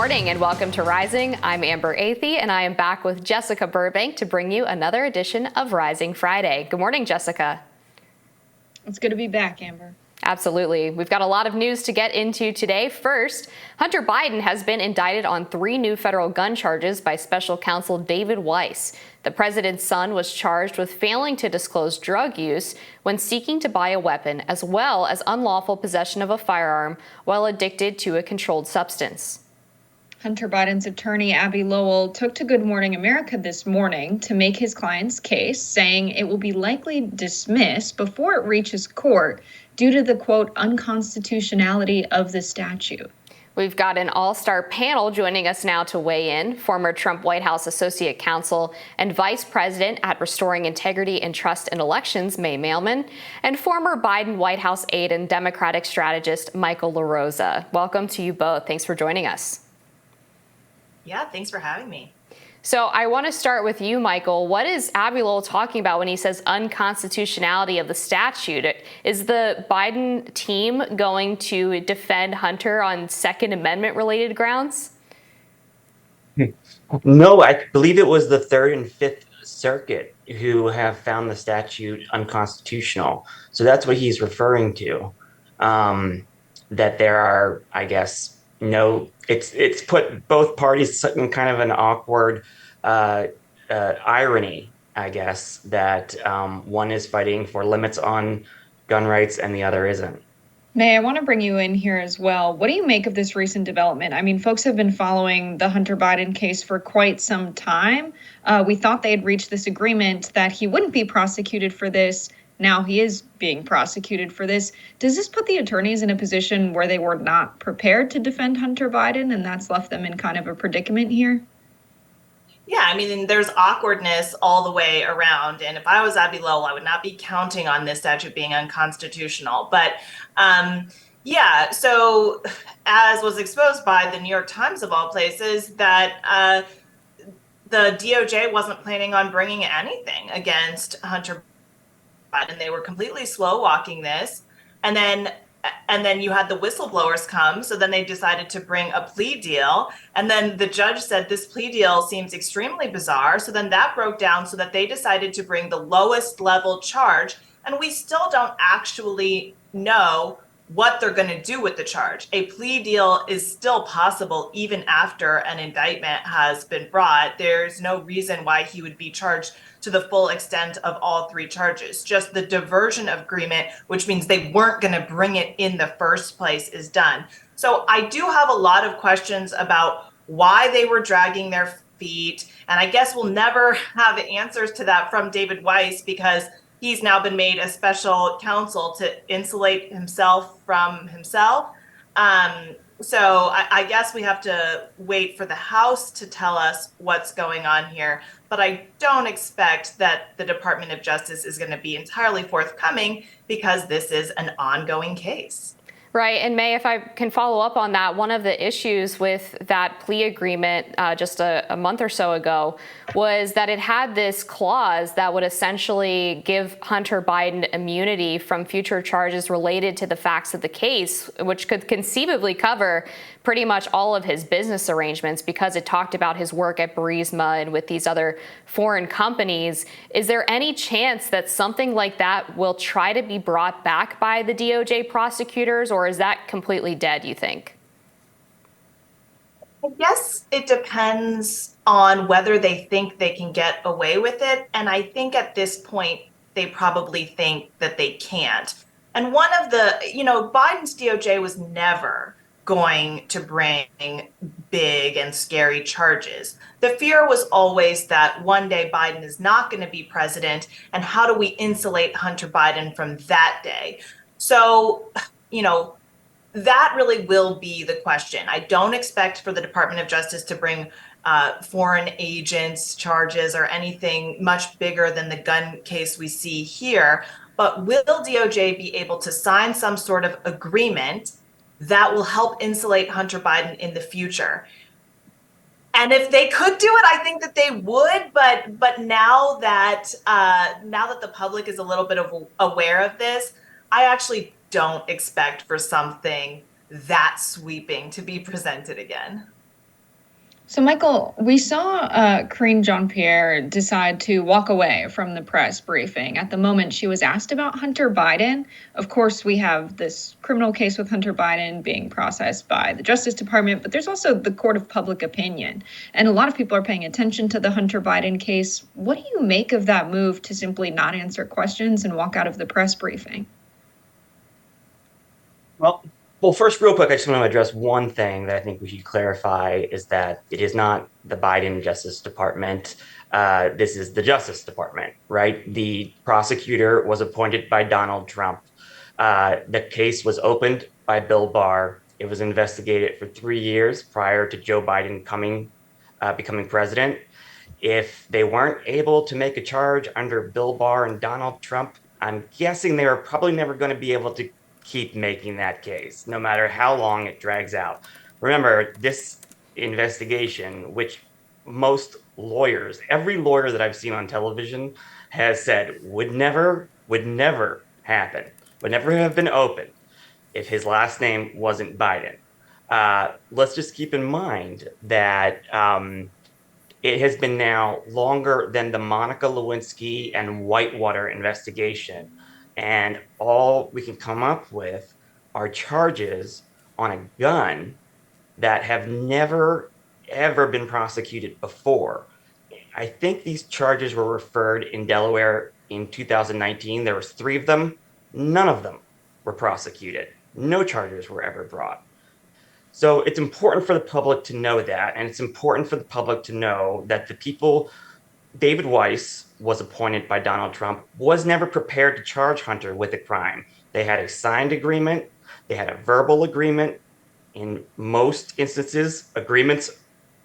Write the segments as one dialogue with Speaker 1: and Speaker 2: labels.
Speaker 1: morning and welcome to Rising. I'm Amber Athey and I am back with Jessica Burbank to bring you another edition of Rising Friday. Good morning, Jessica.
Speaker 2: It's good to be back, Amber.
Speaker 1: Absolutely. We've got a lot of news to get into today. First, Hunter Biden has been indicted on 3 new federal gun charges by special counsel David Weiss. The president's son was charged with failing to disclose drug use when seeking to buy a weapon, as well as unlawful possession of a firearm while addicted to a controlled substance.
Speaker 2: Hunter Biden's attorney, Abby Lowell, took to Good Morning America this morning to make his client's case, saying it will be likely dismissed before it reaches court due to the, quote, unconstitutionality of the statute.
Speaker 1: We've got an all-star panel joining us now to weigh in. Former Trump White House Associate Counsel and Vice President at Restoring Integrity and Trust in Elections, May Mailman, and former Biden White House aide and Democratic strategist, Michael LaRosa. Welcome to you both. Thanks for joining us.
Speaker 3: Yeah, thanks for having me.
Speaker 1: So I want to start with you, Michael. What is Abby Lowell talking about when he says unconstitutionality of the statute? Is the Biden team going to defend Hunter on Second Amendment related grounds?
Speaker 4: No, I believe it was the Third and Fifth Circuit who have found the statute unconstitutional. So that's what he's referring to. That there are, I guess, it's put both parties in kind of an awkward irony, I guess, that one is fighting for limits on gun rights and the other isn't.
Speaker 2: May, I want to bring you in here as well. What do you make of this recent development? I mean, folks have been following the Hunter Biden case for quite some time. We thought they had reached this agreement that he wouldn't be prosecuted for this. Now he is being prosecuted for this. Does this put the attorneys in a position where they were not prepared to defend Hunter Biden, and that's left them in kind of a predicament here?
Speaker 3: Yeah, I mean, there's awkwardness all the way around. And if I was Abby Lowell, I would not be counting on this statute being unconstitutional. But yeah, so as was exposed by the New York Times of all places, that the DOJ wasn't planning on bringing anything against Hunter Biden. They were completely slow walking this. And then you had the whistleblowers come. So then they decided to bring a plea deal. And then the judge said this plea deal seems extremely bizarre. So then that broke down so that they decided to bring the lowest level charge. And we still don't actually know what they're going to do with the charge. A plea deal is still possible even after an indictment has been brought. There's no reason why he would be charged to the full extent of all 3 charges. Just the diversion of agreement, which means they weren't going to bring it in the first place, is done. So I do have a lot of questions about why they were dragging their feet. And I guess we'll never have answers to that from David Weiss, because he's now been made a special counsel to insulate himself from himself. So I guess we have to wait for the House to tell us what's going on here. But I don't expect that the Department of Justice is going to be entirely forthcoming, because this is an ongoing case.
Speaker 1: Right. And May, if I can follow up on that, one of the issues with that plea agreement just a month or so ago was that it had this clause that would essentially give Hunter Biden immunity from future charges related to the facts of the case, which could conceivably cover pretty much all of his business arrangements, because it talked about his work at Burisma and with these other foreign companies. Is there any chance that something like that will try to be brought back by the DOJ prosecutors, or is that completely dead, you think?
Speaker 3: I guess it depends on whether they think they can get away with it. And I think at this point, they probably think that they can't. And one of the, Biden's DOJ was never going to bring big and scary charges. The fear was always that one day Biden is not going to be president, and how do we insulate Hunter Biden from that day? So, that really will be the question. I don't expect for the Department of Justice to bring foreign agents charges or anything much bigger than the gun case we see here. But will DOJ be able to sign some sort of agreement that will help insulate Hunter Biden in the future? And if they could do it, I think that they would. But now that the public is a little bit aware of this, I actually don't expect for something that sweeping to be presented again.
Speaker 2: So, Michael, we saw Karine Jean-Pierre decide to walk away from the press briefing. At the moment, she was asked about Hunter Biden. Of course, we have this criminal case with Hunter Biden being processed by the Justice Department, but there's also the court of public opinion. And a lot of people are paying attention to the Hunter Biden case. What do you make of that move to simply not answer questions and walk out of the press briefing?
Speaker 4: Well, first, real quick, I just want to address one thing that I think we should clarify is that it is not the Biden Justice Department. This is the Justice Department, right? The prosecutor was appointed by Donald Trump. The case was opened by Bill Barr. It was investigated for 3 years prior to Joe Biden becoming president. If they weren't able to make a charge under Bill Barr and Donald Trump, I'm guessing they are probably never going to be able to keep making that case, no matter how long it drags out. Remember, this investigation, which most lawyers, every lawyer that I've seen on television has said would never happen, would never have been opened if his last name wasn't Biden. Let's just keep in mind that it has been now longer than the Monica Lewinsky and Whitewater investigation. And all we can come up with are charges on a gun that have never, ever been prosecuted before. I think these charges were referred in Delaware in 2019. There was 3 of them. None of them were prosecuted. No charges were ever brought. So it's important for the public to know that, and it's important for the public to know that the people David Weiss was appointed by Donald Trump, was never prepared to charge Hunter with a crime. They had a signed agreement. They had a verbal agreement. In most instances, agreements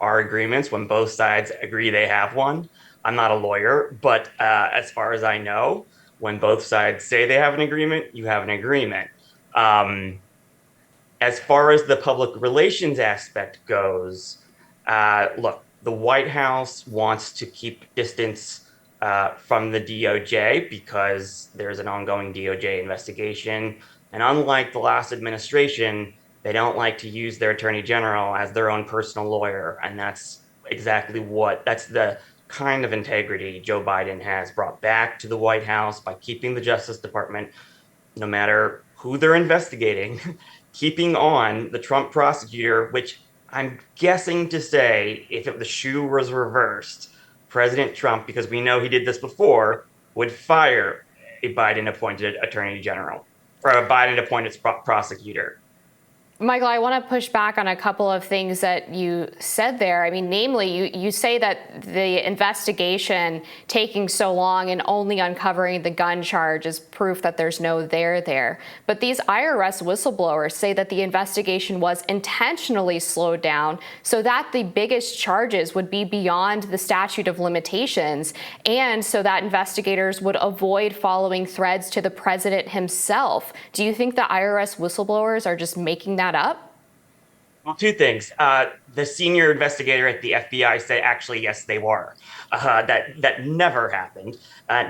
Speaker 4: are agreements when both sides agree they have one. I'm not a lawyer, but as far as I know, when both sides say they have an agreement, you have an agreement. As far as the public relations aspect goes, look, the White House wants to keep distance from the DOJ because there's an ongoing DOJ investigation. And unlike the last administration, they don't like to use their attorney general as their own personal lawyer. And that's that's the kind of integrity Joe Biden has brought back to the White House by keeping the Justice Department, no matter who they're investigating, keeping on the Trump prosecutor, which I'm guessing to say, if the shoe was reversed, President Trump, because we know he did this before, would fire a Biden-appointed attorney general or a Biden-appointed prosecutor.
Speaker 1: Michael, I want to push back on a couple of things that you said there. I mean, namely, you say that the investigation taking so long and only uncovering the gun charge is proof that there's no there. But these IRS whistleblowers say that the investigation was intentionally slowed down so that the biggest charges would be beyond the statute of limitations, and so that investigators would avoid following threads to the president himself. Do you think the IRS whistleblowers are just making that up?
Speaker 4: Well, 2 things. The senior investigator at the FBI said, actually, yes, they were. That never happened.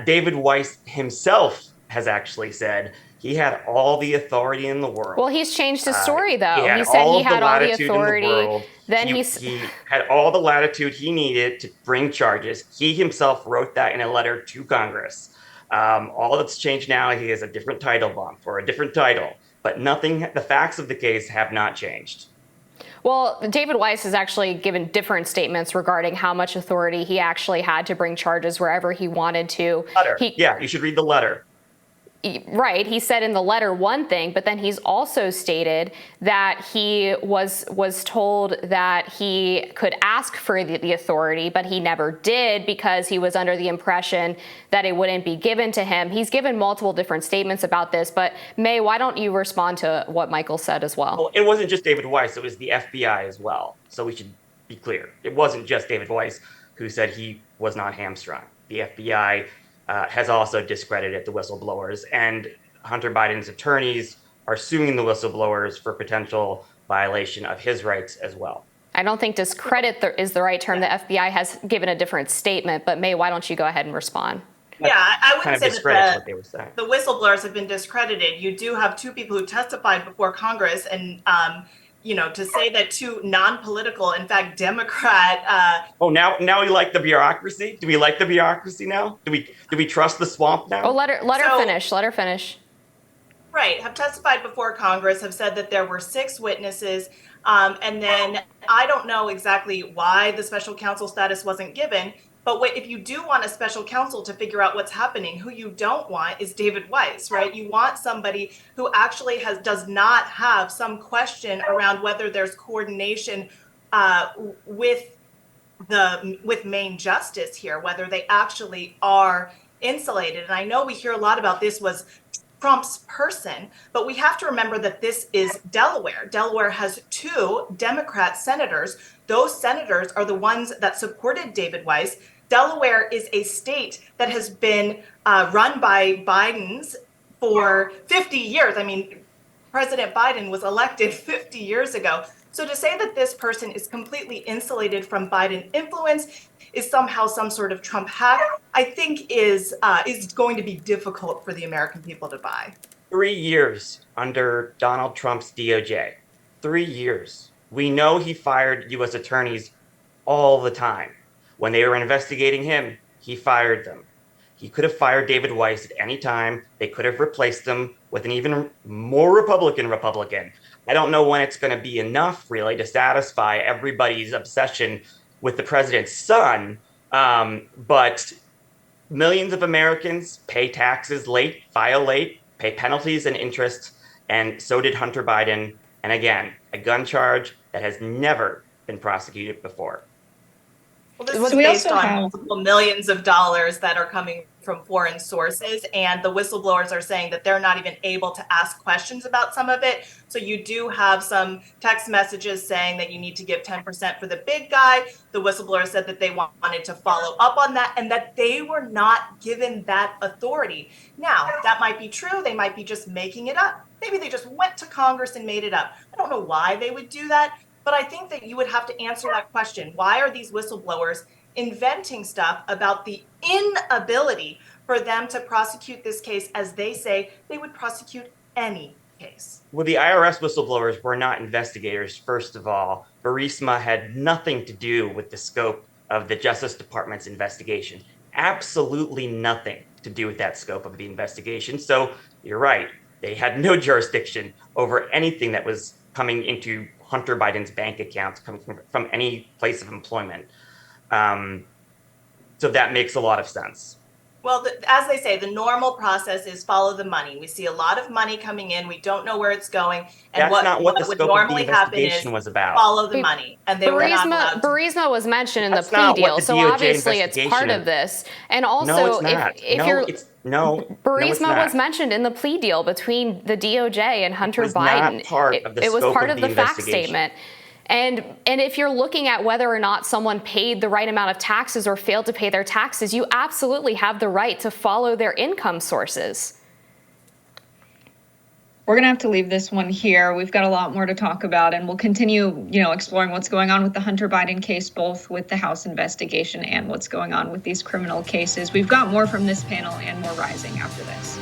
Speaker 4: David Weiss himself has actually said he had all the authority in the world.
Speaker 1: Well, he's changed his story, though.
Speaker 4: He
Speaker 1: said he had all the
Speaker 4: authority. He had all the latitude he needed to bring charges. He himself wrote that in a letter to Congress. All that's changed now, he has a different title bump or a different title. But the facts of the case have not changed.
Speaker 1: Well, David Weiss has actually given different statements regarding how much authority he actually had to bring charges wherever he wanted to.
Speaker 4: Yeah, you should read the letter.
Speaker 1: Right. He said in the letter one thing, but then he's also stated that he was told that he could ask for the authority, but he never did because he was under the impression that it wouldn't be given to him. He's given multiple different statements about this, but May, why don't you respond to what Michael said as well?
Speaker 4: Well, it wasn't just David Weiss, it was the FBI as well. So we should be clear. It wasn't just David Weiss who said he was not hamstrung. The FBI has also discredited the whistleblowers, and Hunter Biden's attorneys are suing the whistleblowers for potential violation of his rights as well.
Speaker 1: I don't think discredit is the right term. The FBI has given a different statement, but May, why don't you go ahead and respond?
Speaker 3: Yeah, I wouldn't say that the whistleblowers have been discredited. You do have 2 people who testified before Congress, and to say that two non-political, in fact, Democrat.
Speaker 4: Now we like the bureaucracy. Do we like the bureaucracy now? Do we trust the swamp now?
Speaker 1: Oh, let her finish. Let her finish.
Speaker 3: Right, have testified before Congress, have said that there were 6 witnesses, and then I don't know exactly why the special counsel status wasn't given. But if you do want a special counsel to figure out what's happening, who you don't want is David Weiss, right? You want somebody who actually does not have some question around whether there's coordination with Maine justice here, whether they actually are insulated. And I know we hear a lot about this was Trump's person, but we have to remember that this is Delaware. Delaware has 2 Democrat senators. Those senators are the ones that supported David Weiss. Delaware is a state that has been run by Biden's for 50 years. I mean, President Biden was elected 50 years ago. So to say that this person is completely insulated from Biden influence, is somehow some sort of Trump hack, I think is going to be difficult for the American people to buy.
Speaker 4: 3 years under Donald Trump's DOJ. 3 years. We know he fired U.S. attorneys all the time. When they were investigating him, he fired them. He could have fired David Weiss at any time. They could have replaced him with an even more Republican. I don't know when it's going to be enough, really, to satisfy everybody's obsession with the president's son. But millions of Americans pay taxes late, file late, pay penalties and interest, and so did Hunter Biden. And again, a gun charge that has never been prosecuted before.
Speaker 3: Well, this is based on multiple millions of dollars that are coming from foreign sources, and the whistleblowers are saying that they're not even able to ask questions about some of it. So you do have some text messages saying that you need to give 10% for the big guy. The whistleblower said that they wanted to follow up on that and that they were not given that authority. Now, that might be true. They might be just making it up. Maybe they just went to Congress and made it up. I don't know why they would do that. But I think that you would have to answer that question. Why are these whistleblowers inventing stuff about the inability for them to prosecute this case as they say they would prosecute any case?
Speaker 4: Well, the IRS whistleblowers were not investigators, first of all. Burisma had nothing to do with the scope of the Justice Department's investigation. Absolutely nothing to do with that scope of the investigation. So you're right. They had no jurisdiction over anything that was coming into Hunter Biden's bank accounts, coming from any place of employment. So that makes a lot of sense.
Speaker 3: Well, as they say, the normal process is follow the money. We see a lot of money coming in. We don't know where it's going. And
Speaker 4: that's not what the
Speaker 3: would
Speaker 4: scope
Speaker 3: normally
Speaker 4: of the
Speaker 3: happen
Speaker 4: investigation
Speaker 3: is
Speaker 4: was about.
Speaker 3: Follow the money. And they were not allowed to.
Speaker 1: Burisma was mentioned in the
Speaker 4: That's
Speaker 1: plea
Speaker 4: not what
Speaker 1: deal,
Speaker 4: the
Speaker 1: so
Speaker 4: DOJ
Speaker 1: obviously it's part
Speaker 4: investigation
Speaker 1: of this. And also,
Speaker 4: No, it's not.
Speaker 1: if you're Burisma was
Speaker 4: not.
Speaker 1: mentioned in the plea deal between the DOJ and Hunter Biden.
Speaker 4: Not part of the
Speaker 1: it was
Speaker 4: scope
Speaker 1: part
Speaker 4: of
Speaker 1: of
Speaker 4: the
Speaker 1: the fact
Speaker 4: investigation.
Speaker 1: statement. And if you're looking at whether or not someone paid the right amount of taxes or failed to pay their taxes, you absolutely have the right to follow their income sources.
Speaker 2: We're going to have to leave this one here. We've got a lot more to talk about, and we'll continue, exploring what's going on with the Hunter Biden case, both with the House investigation and what's going on with these criminal cases. We've got more from this panel and more rising after this.